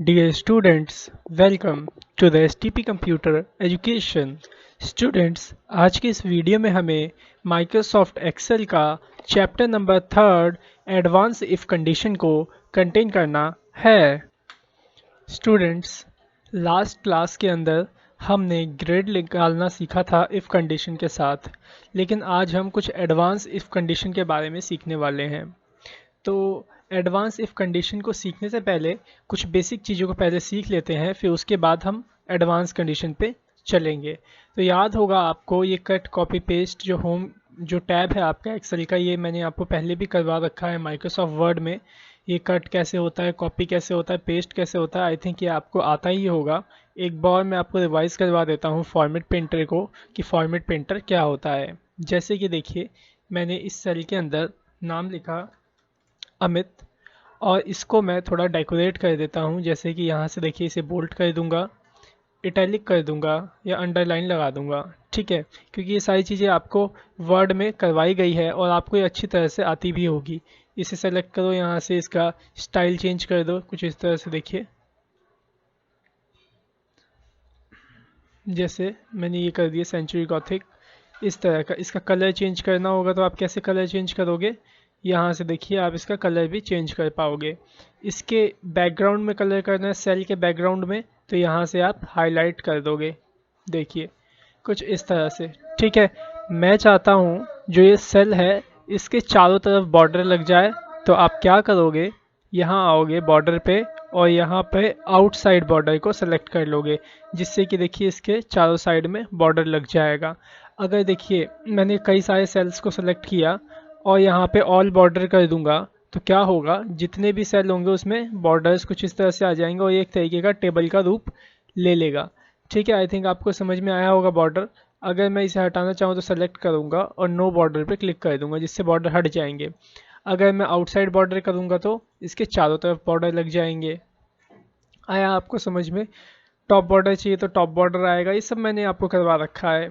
Dear students, welcome to the STP Computer Education. Students, आज के इस वीडियो में हमें Microsoft Excel का chapter number 3 advance if condition को कंटेन करना है। स्टूडेंट्स, लास्ट क्लास के अंदर हमने ग्रेड निकालना सीखा था इफ कंडीशन के साथ, लेकिन आज हम कुछ एडवांस इफ कंडीशन के बारे में सीखने वाले हैं। तो एडवांस इफ कंडीशन को सीखने से पहले कुछ बेसिक चीज़ों को पहले सीख लेते हैं, फिर उसके बाद हम एडवांस कंडीशन पे चलेंगे। तो याद होगा आपको ये कट कॉपी पेस्ट जो टैब है आपका एक्सेल का, ये मैंने आपको पहले भी करवा रखा है माइक्रोसॉफ्ट वर्ड में। ये कट कैसे होता है, कॉपी कैसे होता है, पेस्ट कैसे होता है, आई थिंक ये आपको आता ही होगा। एक बार मैं आपको रिवाइज करवा देता हूँ फॉर्मेट पेंटर को कि फॉर्मेट पेंटर क्या होता है। जैसे कि देखिए, मैंने इस सेल के अंदर नाम लिखा अमित, और इसको मैं थोड़ा डेकोरेट कर देता हूँ। जैसे कि यहाँ से देखिए, इसे बोल्ड कर दूंगा, इटैलिक कर दूंगा या अंडरलाइन लगा दूंगा। ठीक है, क्योंकि ये सारी चीज़ें आपको वर्ड में करवाई गई है और आपको ये अच्छी तरह से आती भी होगी। इसे सेलेक्ट करो, यहाँ से इसका स्टाइल चेंज कर दो कुछ इस तरह से। देखिए, जैसे मैंने ये कर दिया सेंचुरी गॉथिक इस तरह का। इसका कलर चेंज करना होगा तो आप कैसे कलर चेंज करोगे, यहाँ से देखिए आप इसका कलर भी चेंज कर पाओगे। इसके बैकग्राउंड में कलर करना है, सेल के बैकग्राउंड में, तो यहाँ से आप हाईलाइट कर दोगे। देखिए कुछ इस तरह से। ठीक है, मैं चाहता हूँ जो ये सेल है इसके चारों तरफ बॉर्डर लग जाए, तो आप क्या करोगे, यहाँ आओगे बॉर्डर पे और यहाँ पे आउटसाइड बॉर्डर को सेलेक्ट कर लोगे, जिससे कि देखिए इसके चारों साइड में बॉर्डर लग जाएगा। अगर देखिए मैंने कई सारे सेल्स को सेलेक्ट किया और यहाँ पे ऑल बॉर्डर कर दूंगा, तो क्या होगा, जितने भी सेल होंगे उसमें बॉर्डर्स कुछ इस तरह से आ जाएंगे और ये एक तरीके का टेबल का रूप ले लेगा। ठीक है, आई थिंक आपको समझ में आया होगा बॉर्डर। अगर मैं इसे हटाना चाहूँ तो सेलेक्ट करूँगा और नो बॉर्डर पे क्लिक कर दूंगा, जिससे बॉर्डर हट जाएंगे। अगर मैं आउटसाइड बॉर्डर करूँगा तो इसके चारों तरफ बॉर्डर लग जाएंगे। आया आपको समझ में? टॉप बॉर्डर चाहिए तो टॉप बॉर्डर आएगा। ये सब मैंने आपको करवा रखा है।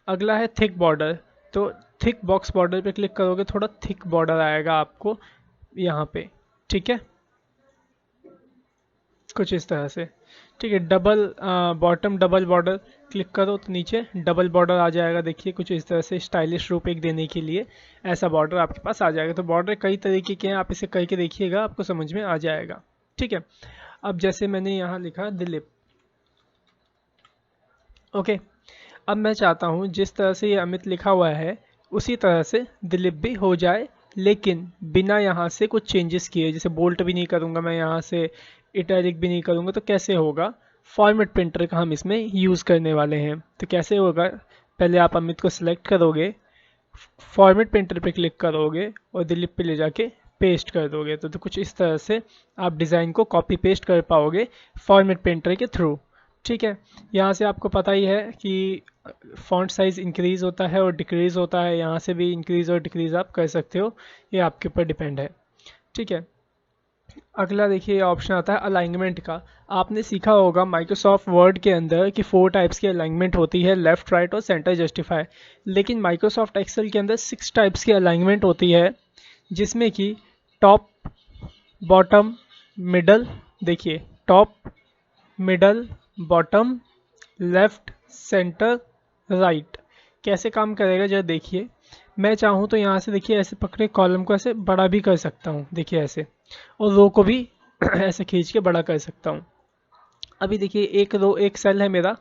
अगला है थिक बॉर्डर। तो थिक बॉक्स बॉर्डर पे क्लिक करोगे, थोड़ा थिक बॉर्डर आएगा आपको यहाँ पे। ठीक है, कुछ इस तरह से। ठीक है, double bottom double border click करो तो नीचे डबल बॉर्डर आ जाएगा। देखिए कुछ इस तरह से स्टाइलिश रूप एक देने के लिए ऐसा बॉर्डर आपके पास आ जाएगा। तो बॉर्डर कई तरीके के हैं, आप इसे करके देखिएगा, आपको समझ में आ जाएगा। ठीक है, अब जैसे मैंने यहाँ लिखा दिलीप। ओके, अब मैं चाहता हूँ जिस तरह से ये अमित लिखा हुआ है उसी तरह से दिलीप भी हो जाए, लेकिन बिना यहाँ से कुछ चेंजेस किए। जैसे बोल्ट भी नहीं करूँगा मैं, यहाँ से इटैलिक भी नहीं करूँगा, तो कैसे होगा? फॉर्मेट प्रिंटर का हम इसमें यूज़ करने वाले हैं। तो कैसे होगा, पहले आप अमित को सिलेक्ट करोगे, फॉर्मेट प्रिंटर पे क्लिक करोगे और दिलीप पे ले जाके पेस्ट कर दोगे। तो कुछ इस तरह से आप डिज़ाइन को कॉपी पेस्ट कर पाओगे फॉर्मेट प्रिंटर के थ्रू। ठीक है, यहाँ से आपको पता ही है कि फॉन्ट साइज़ इंक्रीज़ होता है और डिक्रीज़ होता है। यहाँ से भी इंक्रीज़ और डिक्रीज़ आप कर सकते हो, ये आपके ऊपर डिपेंड है। ठीक है, अगला देखिए ऑप्शन आता है अलाइनमेंट का। आपने सीखा होगा माइक्रोसॉफ्ट वर्ड के अंदर कि 4 टाइप्स की अलाइनमेंट होती है, लेफ्ट, राइट और सेंटर जस्टिफाई। लेकिन माइक्रोसॉफ्ट एक्सेल के अंदर 6 टाइप्स की अलाइनमेंट होती है, जिसमें कि टॉप, बॉटम, मिडल। देखिए top, middle, bottom, left, centre, right. कैसे काम करेगा जरा देखिए। मैं चाहूँ तो यहाँ से देखिए ऐसे पकड़े कॉलम को ऐसे बड़ा भी कर सकता हूँ, देखिए ऐसे, और रो को भी ऐसे खींच के बड़ा कर सकता हूँ। अभी देखिए एक रो, एक सेल है मेरा,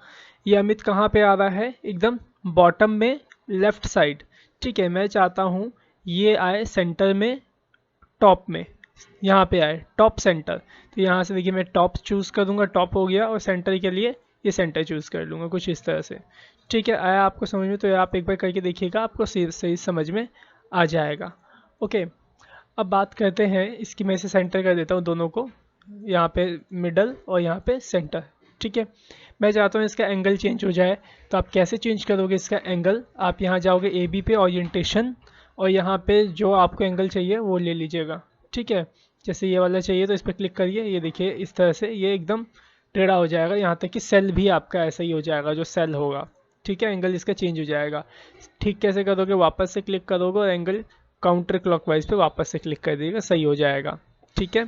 ये अमित कहाँ पे आ रहा है, एकदम बॉटम में, लेफ्ट साइड। ठीक है, मैं चाहता हूँ ये आए सेंटर में, टॉप में, यहाँ पे आए टॉप सेंटर। तो यहाँ से देखिए मैं टॉप चूज़ कर दूंगा, टॉप हो गया, और सेंटर के लिए ये सेंटर चूज़ कर लूँगा कुछ इस तरह से। ठीक है, आया आपको समझ में? तो ये आप एक बार करके देखिएगा, आपको सही सही समझ में आ जाएगा। ओके, अब बात करते हैं इसकी। मैं इसे सेंटर कर देता हूँ दोनों को, यहाँ पे मिडल और यहाँ पे सेंटर। ठीक है, मैं चाहता हूँ इसका एंगल चेंज हो जाए, तो आप कैसे चेंज करोगे इसका एंगल? आप यहाँ जाओगे ए बी पे, ओरिएंटेशन, और यहाँ पे जो आपको एंगल चाहिए वो ले लीजिएगा। ठीक है, जैसे ये वाला चाहिए तो इस पर क्लिक करिए, ये देखिए इस तरह से ये एकदम टेढ़ा हो जाएगा, यहाँ तक कि सेल भी आपका ऐसा ही हो जाएगा जो सेल होगा। ठीक है, एंगल इसका चेंज हो जाएगा। ठीक कैसे करोगे, वापस से क्लिक करोगे और एंगल काउंटर क्लॉकवाइज पे वापस से क्लिक कर दीजिएगा, सही हो जाएगा। ठीक है,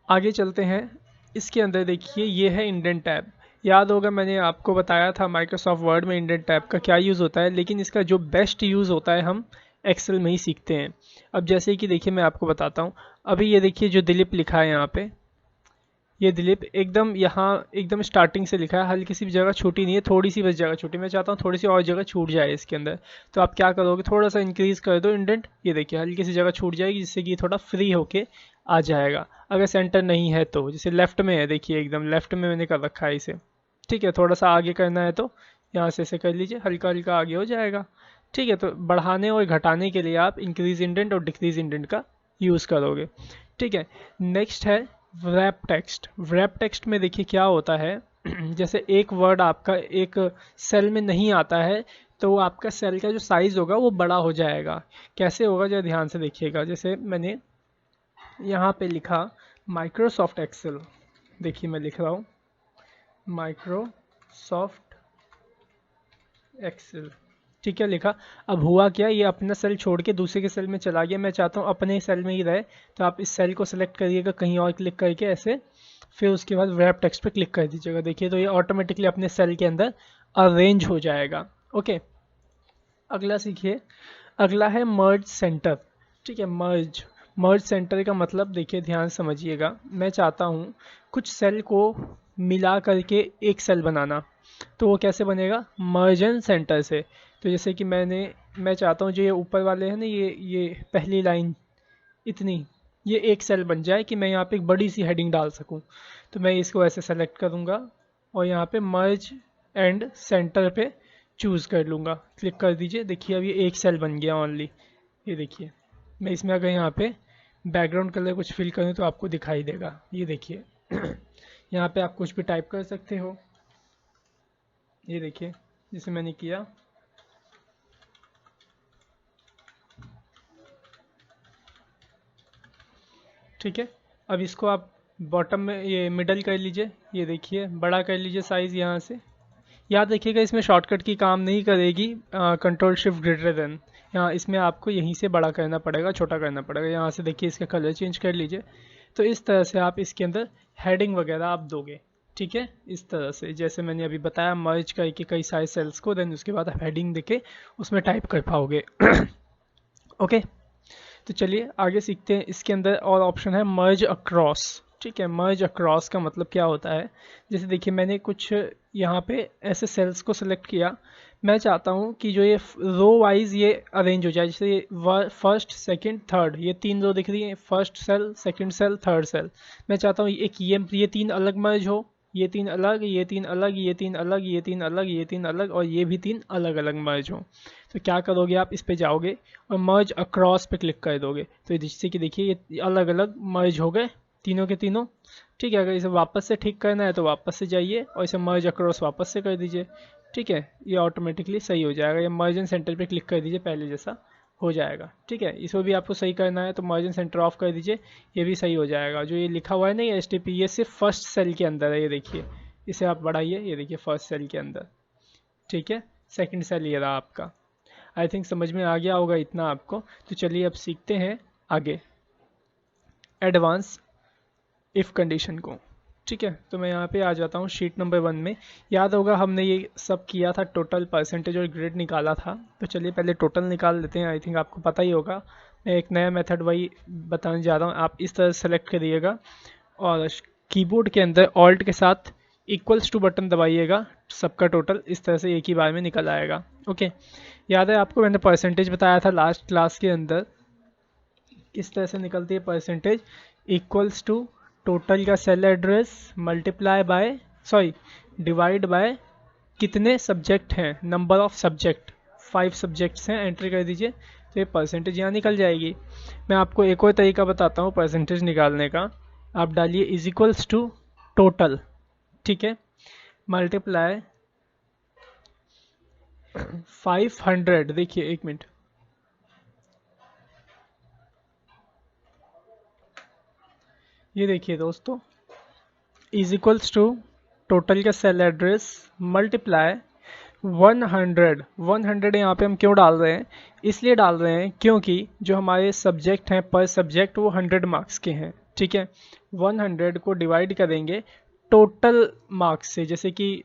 आगे चलते हैं। इसके अंदर देखिए ये है इंडेंट टैब। याद होगा मैंने आपको बताया था माइक्रोसॉफ्ट वर्ड में इंडेंट टैब का क्या यूज़ होता है, लेकिन इसका जो बेस्ट यूज़ होता है हम एक्सेल में ही सीखते हैं। अब जैसे कि देखिए मैं आपको बताता हूँ। अभी ये देखिए जो दिलीप लिखा है यहाँ पे, ये दिलीप एकदम यहाँ एकदम स्टार्टिंग से लिखा है, हल्की सी भी जगह छूटी नहीं है, थोड़ी सी बस जगह छूटी। मैं चाहता हूँ थोड़ी सी और जगह छूट जाए इसके अंदर। तो आप क्या करोगे, थोड़ा सा इंक्रीज कर दो इंडेंट, ये देखिए हल्की सी जगह छूट जाएगी, जिससे कि ये थोड़ा फ्री होके आ जाएगा। अगर सेंटर नहीं है तो, जैसे लेफ्ट में है, देखिए एकदम लेफ्ट में मैंने कर रखा है इसे। ठीक है, थोड़ा सा आगे करना है तो यहाँ से ऐसे कर लीजिए, हल्का हल्का आगे हो जाएगा। ठीक है, तो बढ़ाने और घटाने के लिए आप इंक्रीज इंडेंट और डिक्रीज इंडेंट का यूज़ करोगे। ठीक है, नेक्स्ट है wrap टेक्स्ट। wrap टेक्स्ट में देखिए क्या होता है जैसे एक वर्ड आपका एक सेल में नहीं आता है, तो वो आपका सेल का जो साइज होगा वो बड़ा हो जाएगा। कैसे होगा जरा ध्यान से देखिएगा। जैसे मैंने यहाँ पे लिखा माइक्रोसॉफ्ट एक्सेल, देखिए मैं लिख रहा हूँ माइक्रोसॉफ्ट एक्सेल। ठीक है, लिखा। अब हुआ क्या, ये अपना सेल छोड़ के दूसरे के सेल में चला गया। मैं चाहता हूँ अपने सेल में ही रहे, तो आप इस सेल को सेलेक्ट करिएगा कहीं और क्लिक करके ऐसे, फिर उसके बाद wrap टेक्स्ट पे क्लिक कर दीजिएगा। देखिए तो ये ऑटोमेटिकली अपने सेल के अंदर अरेंज हो जाएगा। ओके, अगला सीखिए। अगला है मर्ज सेंटर। ठीक है, मर्ज सेंटर का मतलब देखिए ध्यान से समझिएगा। मैं चाहता हूँ कुछ सेल को मिला करके एक सेल बनाना, तो वो कैसे बनेगा, मर्जन सेंटर से। तो जैसे कि मैं चाहता हूँ जो ये ऊपर वाले हैं ना, ये पहली लाइन इतनी, ये एक सेल बन जाए कि मैं यहाँ पे एक बड़ी सी हेडिंग डाल सकूँ। तो मैं इसको ऐसे सेलेक्ट करूँगा और यहाँ पे मर्ज एंड सेंटर पे चूज़ कर लूँगा, क्लिक कर दीजिए। देखिए अब ये एक सेल बन गया ओनली। ये देखिए मैं इसमें अगर यहाँ पे बैकग्राउंड कलर कुछ फिल करूँ तो आपको दिखाई देगा, ये देखिए यहाँ पे आप कुछ भी टाइप कर सकते हो। ये देखिए जैसे मैंने किया, ठीक है। अब इसको आप बॉटम में ये मिडल कर लीजिए, ये देखिए बड़ा कर लीजिए साइज़ यहाँ से। याद रखिएगा इसमें शॉर्टकट की काम नहीं करेगी, कंट्रोल शिफ्ट ग्रेटर देन। यहाँ इसमें आपको यहीं से बड़ा करना पड़ेगा, छोटा करना पड़ेगा। यहाँ से देखिए इसका कलर चेंज कर लीजिए। तो इस तरह से आप इसके अंदर हेडिंग वगैरह आप दोगे। ठीक है, इस तरह से जैसे मैंने अभी बताया, मर्ज करके कई सारे सेल्स को, देन उसके बाद आप हेडिंग देके उसमें टाइप कर पाओगे ओके, तो चलिए आगे सीखते हैं। इसके अंदर और ऑप्शन है मर्ज अक्रॉस। ठीक है, मर्ज अक्रॉस का मतलब क्या होता है, जैसे देखिए मैंने कुछ यहाँ पे ऐसे सेल्स को सिलेक्ट किया। मैं चाहता हूँ कि जो ये रो वाइज ये अरेंज हो जाए, जैसे ये फर्स्ट सेकंड थर्ड, ये तीन रो दिख रही है, first cell second cell third cell. मैं चाहता हूँ एक ये तीन अलग मर्ज हो, ये तीन अलग, ये तीन अलग, ये तीन अलग, ये तीन अलग, ये तीन अलग, और ये भी तीन अलग अलग मर्ज हो। तो क्या करोगे, आप इस पे जाओगे और मर्ज अक्रॉस पे क्लिक कर दोगे, तो जिससे कि देखिए ये अलग अलग मर्ज हो गए तीनों के तीनों। ठीक है, अगर इसे वापस से ठीक करना है तो वापस से जाइए और इसे मर्ज अक्रॉस वापस से कर दीजिए। ठीक है, ये ऑटोमेटिकली सही हो जाएगा। ये मर्जन सेंटर पे क्लिक कर दीजिए, पहले जैसा हो जाएगा। ठीक है, इसको भी आपको सही करना है तो मर्जन सेंटर ऑफ कर दीजिए, ये भी सही हो जाएगा। जो ये लिखा हुआ है ना ये STP, ये सिर्फ फर्स्ट सेल के अंदर है, ये देखिए इसे आप बढ़ाइए, ये देखिए फर्स्ट सेल के अंदर। ठीक है, सेकंड सेल ये रहा आपका। आई थिंक समझ में आ गया होगा इतना आपको। तो चलिए अब सीखते हैं आगे एडवांस इफ़ कंडीशन को। ठीक है, तो मैं यहाँ पे आ जाता हूँ शीट नंबर 1 में। याद होगा हमने ये सब किया था, टोटल परसेंटेज और ग्रेड निकाला था। तो चलिए पहले टोटल निकाल लेते हैं, आई थिंक आपको पता ही होगा। मैं एक नया मेथड वही बताने जा रहा हूँ, आप इस तरह सेलेक्ट करिएगा और कीबोर्ड के अंदर ऑल्ट के साथ इक्वल्स टू बटन दबाइएगा, सबका टोटल इस तरह से एक ही बार में निकल आएगा। ओके, याद है आपको मैंने परसेंटेज बताया था लास्ट क्लास के अंदर, किस तरह से निकलती है परसेंटेज, इक्वल्स टू टोटल का cell address multiply by divide by कितने सब्जेक्ट हैं, नंबर ऑफ सब्जेक्ट, 5 सब्जेक्ट्स हैं, एंट्री कर दीजिए तो ये परसेंटेज यहाँ निकल जाएगी। मैं आपको एक और तरीका बताता हूँ परसेंटेज निकालने का। आप डालिए इज इक्वल्स टू टोटल, ठीक है, मल्टीप्लाई 500। देखिए एक मिनट, ये देखिए दोस्तों, इज इक्वल्स टू टोटल का सेल एड्रेस मल्टीप्लाई 100 यहाँ पे हम क्यों डाल रहे हैं, इसलिए डाल रहे हैं क्योंकि जो हमारे सब्जेक्ट हैं पर सब्जेक्ट वो 100 मार्क्स के हैं। ठीक है, 100 को डिवाइड करेंगे टोटल मार्क्स से, जैसे कि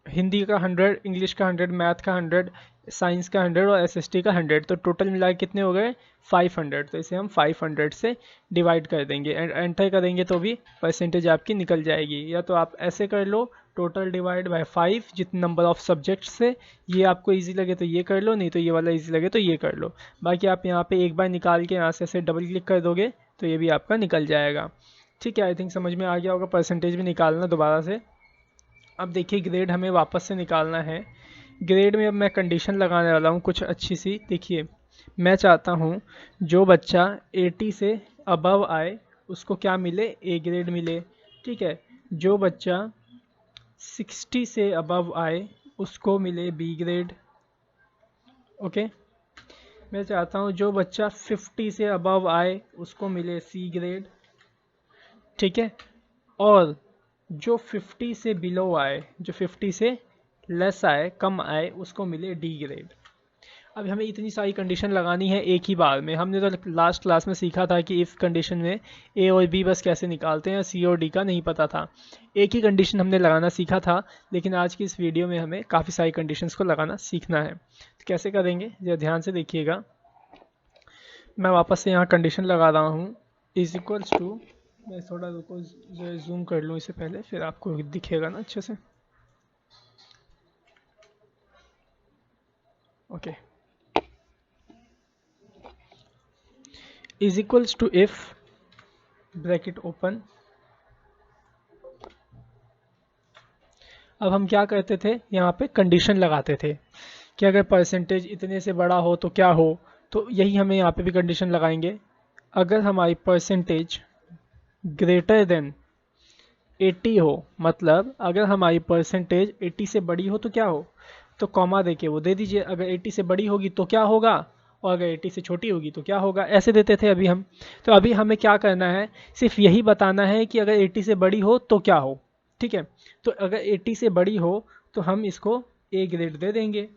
हिंदी का 100, इंग्लिश का 100, मैथ का 100, साइंस का 100 और एसएसटी का 100, तो टोटल मिला के कितने हो गए 500। तो इसे हम 500 से डिवाइड कर देंगे एंड एंटर करेंगे तो भी परसेंटेज आपकी निकल जाएगी। या तो आप ऐसे कर लो, टोटल डिवाइड बाय 5 जितने नंबर ऑफ सब्जेक्ट्स से, ये आपको इजी लगे तो ये कर लो, नहीं तो ये वाला इजी लगे तो ये कर लो। बाकी आप यहाँ पे एक बार निकाल के यहाँ से ऐसे डबल क्लिक कर दोगे तो ये भी आपका निकल जाएगा। ठीक है, आई थिंक समझ में आ गया होगा। परसेंटेज भी निकालना दोबारा से। अब देखिए ग्रेड हमें वापस से निकालना है। ग्रेड में अब मैं कंडीशन लगाने वाला हूँ कुछ अच्छी सी। देखिए मैं चाहता हूँ जो बच्चा 80 से अबव आए उसको क्या मिले, ए ग्रेड मिले। ठीक है, जो बच्चा 60 से अबव आए उसको मिले बी ग्रेड। ओके, मैं चाहता हूँ जो बच्चा 50 से अबव आए उसको मिले सी ग्रेड। ठीक है, और जो 50 से बिलो आए, जो 50 से लेस आए, कम आए, उसको मिले डी ग्रेड। अब हमें इतनी सारी कंडीशन लगानी है एक ही बार में। हमने तो लास्ट क्लास में सीखा था कि इफ़ कंडीशन में ए और बी बस कैसे निकालते हैं, सी और डी का नहीं पता था। एक ही कंडीशन हमने लगाना सीखा था, लेकिन आज की इस वीडियो में हमें काफ़ी सारी कंडीशंस को लगाना सीखना है। तो कैसे करेंगे जरा ध्यान से देखिएगा। मैं वापस से यहाँ कंडीशन लगा रहा हूँ, इज इक्वल्स टू, मैं थोड़ा रुको जूम कर लूँ इसे पहले, फिर आपको दिखेगा ना अच्छे से। Okay, is equals to if bracket open. अब हम क्या करते थे, यहाँ पे कंडीशन लगाते थे कि अगर परसेंटेज इतने से बड़ा हो तो क्या हो। तो यही हमें यहाँ पे भी कंडीशन लगाएंगे। अगर हमारी परसेंटेज ग्रेटर देन 80 हो, मतलब अगर हमारी परसेंटेज 80 से बड़ी हो तो क्या हो, तो कॉमा देके वो दे दीजिए। अगर 80 से बड़ी होगी तो क्या होगा, और अगर 80 से छोटी होगी तो क्या होगा, ऐसे देते थे अभी हम। तो अभी हमें क्या करना है, सिर्फ यही बताना है कि अगर 80 से बड़ी हो तो क्या हो। ठीक है, तो अगर 80 से बड़ी हो तो हम इसको ए ग्रेड दे देंगे।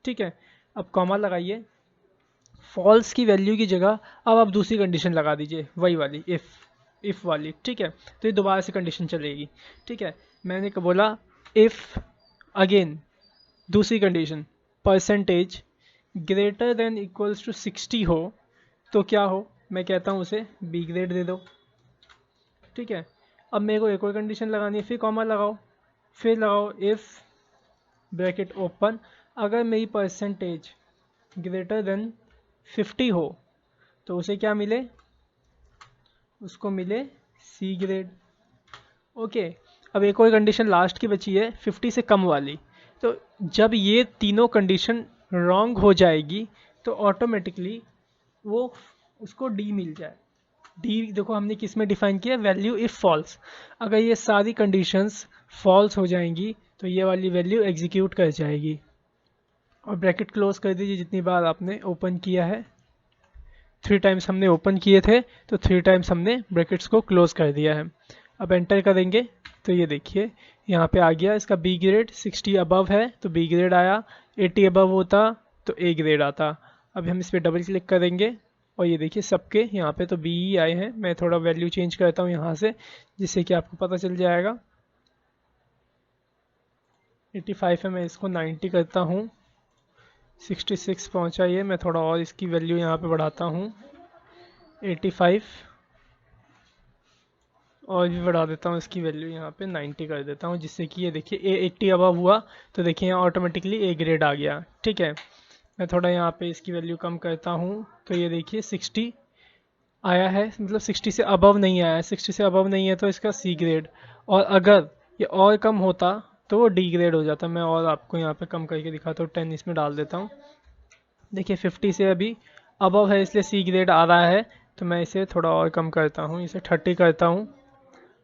ठीक है, अब कॉमा लगाइए, फॉल्स की वैल्यू की जगह अब आप दूसरी कंडीशन लगा दीजिए, वही वाली इफ़ वाली। ठीक है, तो ये दोबारा से कंडीशन चलेगी। ठीक है, मैंने बोला इफ़, अगेन दूसरी condition, percentage greater than equals to 60 हो तो क्या हो, मैं कहता हूँ उसे बी ग्रेड दे दो। ठीक है, अब मेरे को एक और कंडीशन लगानी है, फिर कॉमा लगाओ, फिर लगाओ इफ़ ब्रैकेट ओपन, अगर मेरी परसेंटेज ग्रेटर देन 50 हो तो उसे क्या मिले, उसको मिले सी ग्रेड। ओके, अब एक और कंडीशन लास्ट की बची है 50 से कम वाली। तो जब ये तीनों कंडीशन रॉन्ग हो जाएगी तो ऑटोमेटिकली वो उसको डी मिल जाए। डी देखो हमने किस में डिफाइन किया, वैल्यू इफ फॉल्स। अगर ये सारी कंडीशंस फॉल्स हो जाएंगी तो ये वाली वैल्यू एग्जीक्यूट कर जाएगी। और ब्रैकेट क्लोज कर दीजिए जितनी बार आपने ओपन किया है। 3 टाइम्स हमने ओपन किए थे तो 3 टाइम्स हमने ब्रैकेट्स को क्लोज कर दिया है। अब एंटर करेंगे तो ये देखिए यहाँ पे आ गया इसका बी ग्रेड। 60 अबव है तो बी ग्रेड आया, 80 अबव होता तो ए ग्रेड आता। अभी हम इस पर डबल क्लिक करेंगे और ये देखिए सबके यहाँ पे तो बी ही आए हैं। मैं थोड़ा वैल्यू चेंज करता हूँ यहाँ से जिससे कि आपको पता चल जाएगा। 85 है, मैं इसको 90 करता हूँ। 66 पहुँचा ये, मैं थोड़ा और इसकी वैल्यू यहाँ पे बढ़ाता हूँ 85, और भी बढ़ा देता हूँ इसकी वैल्यू यहाँ पे 90 कर देता हूँ, जिससे कि ये देखिए ए 80 अबव हुआ तो देखिए यहाँ ऑटोमेटिकली ए ग्रेड आ गया। ठीक है, मैं थोड़ा यहाँ पे इसकी वैल्यू कम करता हूँ तो ये देखिए 60 आया है, मतलब 60 से अबव नहीं आया है। 60 से अबव नहीं है तो इसका सी ग्रेड, और अगर ये और कम होता तो वो डी ग्रेड हो जाता। मैं और आपको यहाँ पे कम करके दिखाता हूँ, 10 इसमें डाल देता हूँ। देखिए 50 से अभी अबव है इसलिए सी ग्रेड आ रहा है, तो मैं इसे थोड़ा और कम करता हूँ, इसे 30 करता हूँ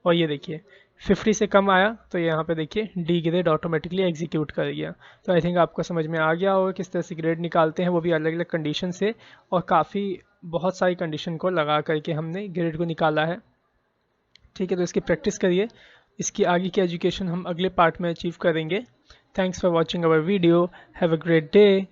और ये देखिए 50 से कम आया तो यहाँ पे देखिए डी ग्रेड ऑटोमेटिकली एग्जीक्यूट कर गया। तो आई थिंक आपको समझ में आ गया होगा किस तरह से ग्रेड निकालते हैं, वो भी अलग अलग कंडीशन से, और काफ़ी बहुत सारी कंडीशन को लगा करके हमने ग्रेड को निकाला है। ठीक है, तो इसकी प्रैक्टिस करिए। इसकी आगे की एजुकेशन हम अगले पार्ट में अचीव करेंगे। Thanks for watching our video, have a great day.